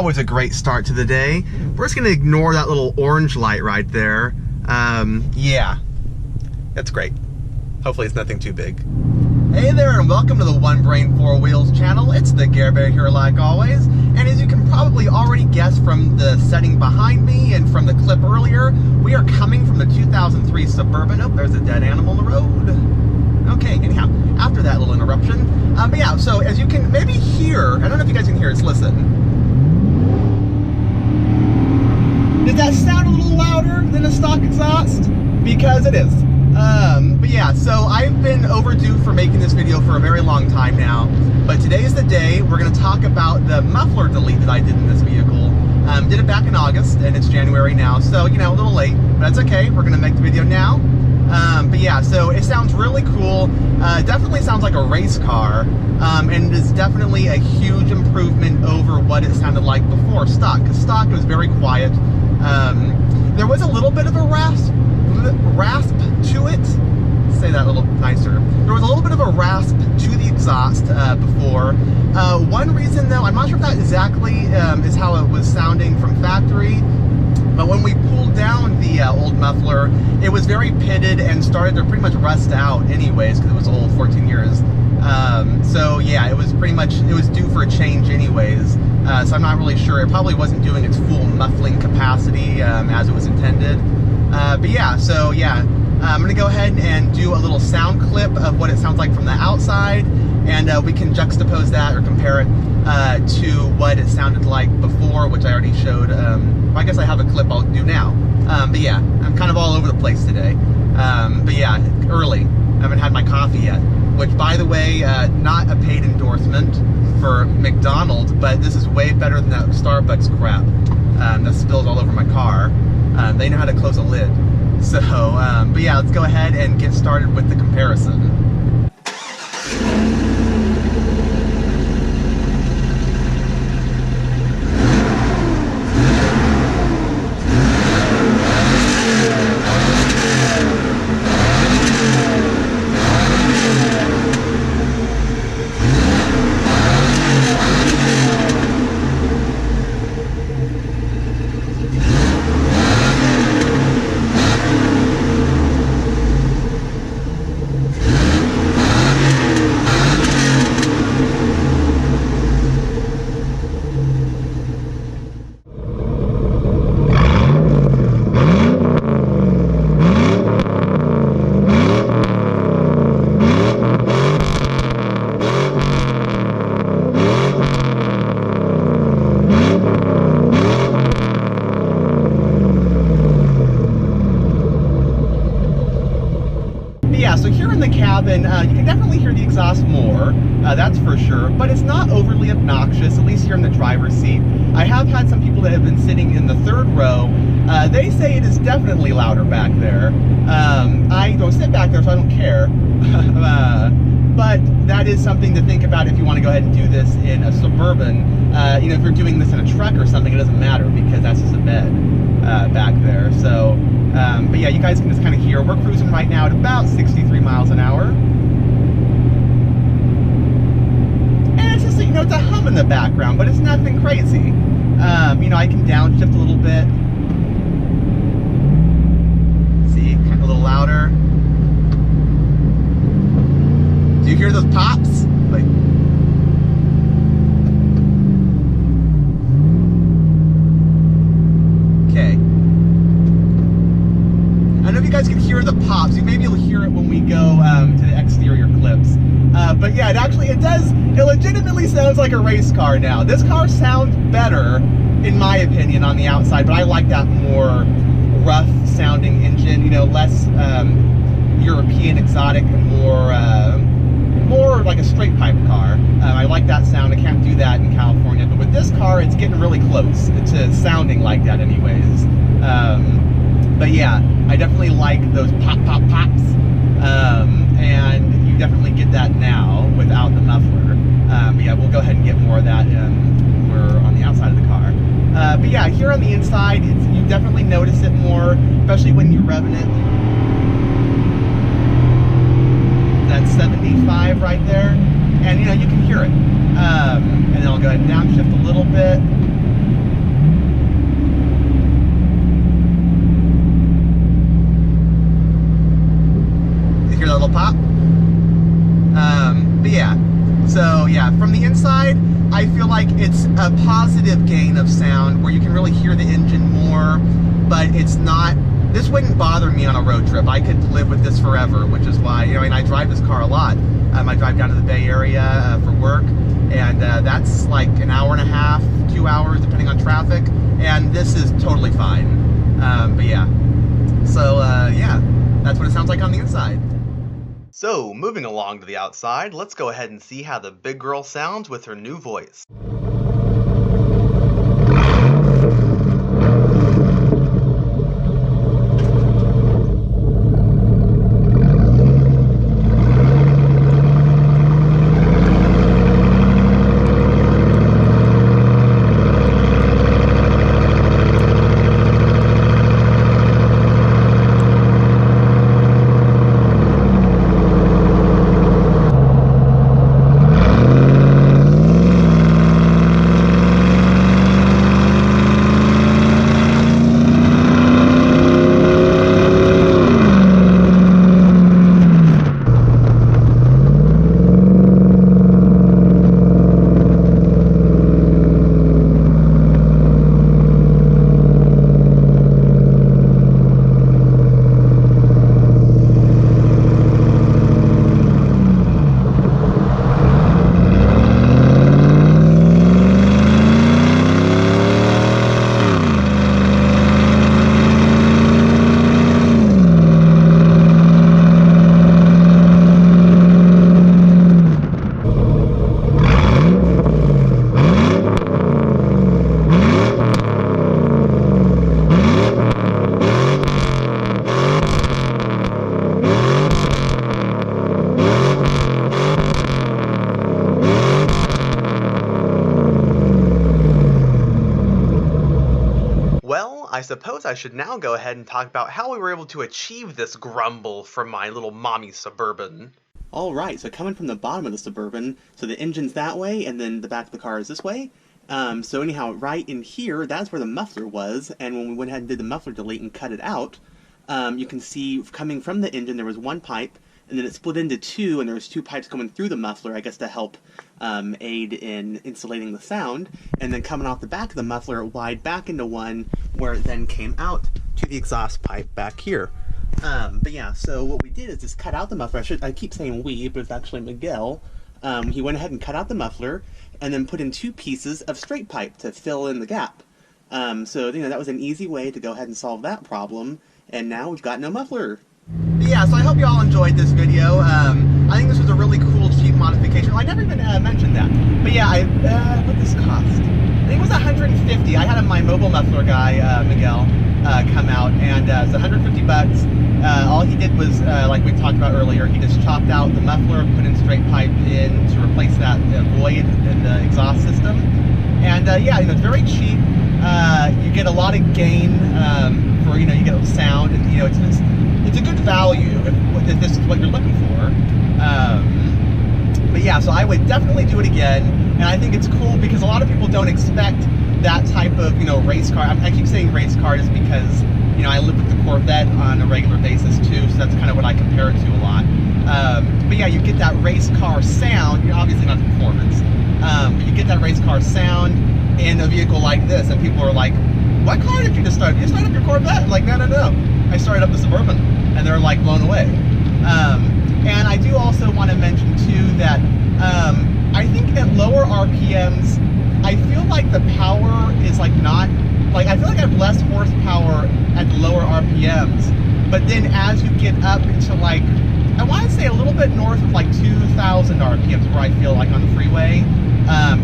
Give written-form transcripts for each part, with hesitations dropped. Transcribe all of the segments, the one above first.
always a great start to the day. We're just gonna ignore that little orange light right there. Yeah, that's great. Hopefully it's nothing too big. Hey there, and welcome to the One Brain Four Wheels channel. It's the Gare Bear here like always. And as you can probably already guess from the setting behind me and from the clip earlier, we are coming from the 2003 Suburban. Oh, there's a dead animal on the road. Okay, anyhow, after that little interruption. But yeah, so as you can maybe hear, I don't know if you guys can hear, let's listen. Does that sound a little louder than a stock exhaust? Because it is. But yeah, so I've been overdue for making this video for a very long time now, but today's the day. We're going to talk about the muffler delete that I did in this vehicle. Did it back in August, and it's January now, so, you know, a little late, but that's okay. We're going to make the video now. But yeah, so it sounds really cool. Definitely sounds like a race car, and is definitely a huge improvement over what it sounded like before stock, because stock was very quiet. There was a little bit of a rasp to it. Say that a little nicer. There was a little bit of a rasp to the exhaust before. One reason though, I'm not sure if that exactly is how it was sounding from factory, but when we pulled down the old muffler, it was very pitted and started to pretty much rust out anyways, because it was old, 14 years. So yeah, it was pretty much, it was due for a change anyways. So I'm not really sure. It probably wasn't doing its full muffling capacity as it was intended. But yeah, so yeah, I'm gonna go ahead and do a little sound clip of what it sounds like from the outside, and we can juxtapose that or compare it to what it sounded like before, which I already showed. I guess I have a clip I'll do now. But yeah, I'm kind of all over the place today. But yeah, early. I haven't had my coffee yet, which, by the way, not a paid endorsement for McDonald's, but this is way better than that Starbucks crap that spills all over my car. They know how to close a lid. So, but yeah, let's go ahead and get started with the comparison. So here in the cabin, you can definitely hear the exhaust more, that's for sure, but it's not overly obnoxious, at least here in the driver's seat. I have had some people that have been sitting in the third row. They say it is definitely louder back there. I don't sit back there, so I don't care. But that is something to think about if you want to go ahead and do this in a Suburban. You know, if you're doing this in a truck or something, it doesn't matter because that's just a bed back there. So, but yeah, you guys can just kind of hear. We're cruising right now at about 63 miles an hour. And it's just, you know, it's a hum in the background, but it's nothing crazy. You know, I can downshift a little bit. See, kind of a little louder. Do you hear those pops? Like, okay. I don't know if you guys can hear the pops. Maybe you'll hear it when we go to the exterior clips. But yeah, it legitimately sounds like a race car now. This car sounds better, in my opinion, on the outside, but I like that more rough sounding engine, you know, less European exotic and more like a straight pipe car. I like that sound. I can't do that in California, but with this car, it's getting really close to sounding like that anyways. But yeah, I definitely like those pop, pop, pops. And you definitely get that now without the muffler. But yeah, we'll go ahead and get more of that when we're on the outside of the car. But yeah, here on the inside, you definitely notice it more, especially when you're revving it. That's 75 right there, and you know, you can hear it. And then I'll go ahead and downshift a little bit. I feel like it's a positive gain of sound where you can really hear the engine more, but it's not, this wouldn't bother me on a road trip. I could live with this forever, which is why, you know, and I drive this car a lot. I drive down to the Bay Area for work, and that's like an hour and a half, 2 hours, depending on traffic, and this is totally fine. But yeah, so yeah, that's what it sounds like on the inside. So, moving along to the outside, let's go ahead and see how the big girl sounds with her new voice. I suppose I should now go ahead and talk about how we were able to achieve this grumble from my little mommy Suburban. Alright, so coming from the bottom of the Suburban, so the engine's that way, and then the back of the car is this way. So anyhow, right in here, that's where the muffler was, and when we went ahead and did the muffler delete and cut it out, you can see coming from the engine there was one pipe, and then it split into two, and there was two pipes coming through the muffler, I guess to help aid in insulating the sound, and then coming off the back of the muffler, it widened back into one, where it then came out to the exhaust pipe back here. But yeah, so what we did is just cut out the muffler. I keep saying we, but it's actually Miguel. He went ahead and cut out the muffler, and then put in two pieces of straight pipe to fill in the gap. So, you know, that was an easy way to go ahead and solve that problem, and now we've got no muffler. Yeah, so I hope you all enjoyed this video. I think this was a really cool, cheap modification. Well, I never even mentioned that. But yeah, what this cost? I think it was $150. I had my mobile muffler guy, Miguel, come out, and it's 150 bucks. All he did was, like we talked about earlier, he just chopped out the muffler, put in straight pipe in to replace that void in the exhaust system. And yeah, you know, it's very cheap. You get a lot of gain for, you know, you get sound, and you know, it's a good value if this is what you're looking for. But yeah, so I would definitely do it again, and I think it's cool because a lot of people don't expect that type of, you know, race car. I keep saying race car just because, you know, I live with the Corvette on a regular basis too, so that's kind of what I compare it to a lot. But yeah, you get that race car sound, you know, obviously not the performance, but you get that race car sound in a vehicle like this, and people are like, what car did you just start? You started up your Corvette? I'm like, no, I started up the Suburban, and they're like blown away. And I do also want to mention too that I think at lower RPMs, I feel like the power is like not, like I feel like I have less horsepower at the lower RPMs, but then as you get up into like, I want to say a little bit north of like 2,000 RPMs where I feel like on the freeway,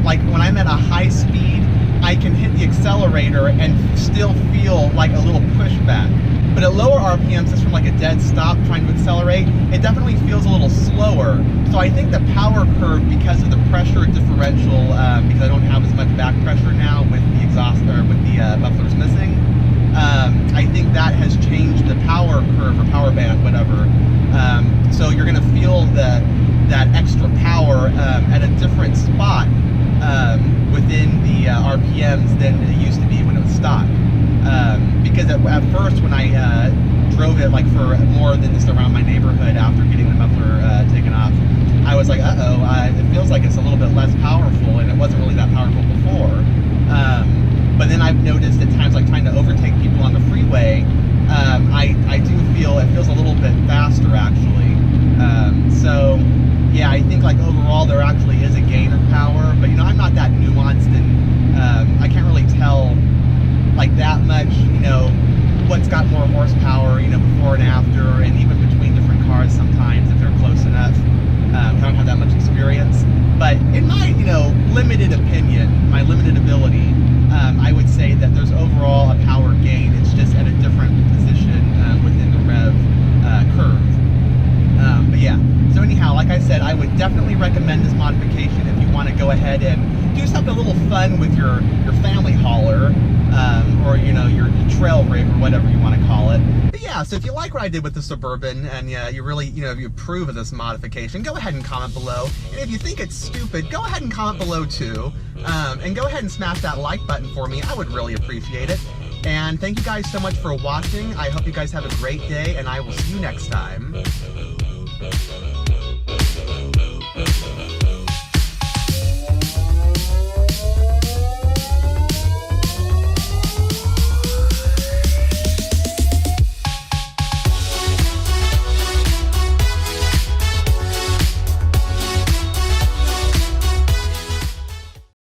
like when I'm at a high speed, I can hit the accelerator and still feel like a little pushback. But at lower RPMs, just from like a dead stop trying to accelerate, it definitely feels a little slower. So I think the power curve, because of the pressure differential, because I don't have as much back pressure now with the exhaust, or with the mufflers missing, I think that has changed the power curve or power band, whatever. So you're going to feel that extra power at a different spot within the RPMs than it used to be when it was stock. Because at first when I drove it like for more than just around my neighborhood after getting the muffler taken off, I was like, it feels like it's a little bit less powerful, and it wasn't really that powerful before. But then I've noticed at times, like trying to overtake people on the freeway, I do feel it feels a little bit faster actually. So yeah, I think like overall there actually is a gain of power, but you know, I'm not that nuanced, and I can't really tell like that much, you know, what's got more horsepower, you know, before and after, and even between different cars sometimes if they're close enough. I don't have that much experience, but in my, you know, limited opinion, my limited ability, I would say that there's overall a power gain. It's just at a different position within the rev curve. But yeah, so anyhow, like I said, I would definitely recommend this modification if you want to go ahead and do something a little fun with your family hauler, or you know, your trail rig or whatever you want to call it. But yeah, so if you like what I did with the Suburban, and you really, you know, if you approve of this modification, go ahead and comment below. And if you think it's stupid, go ahead and comment below too. And go ahead and smash that like button for me. I would really appreciate it. And thank you guys so much for watching. I hope you guys have a great day, and I will see you next time.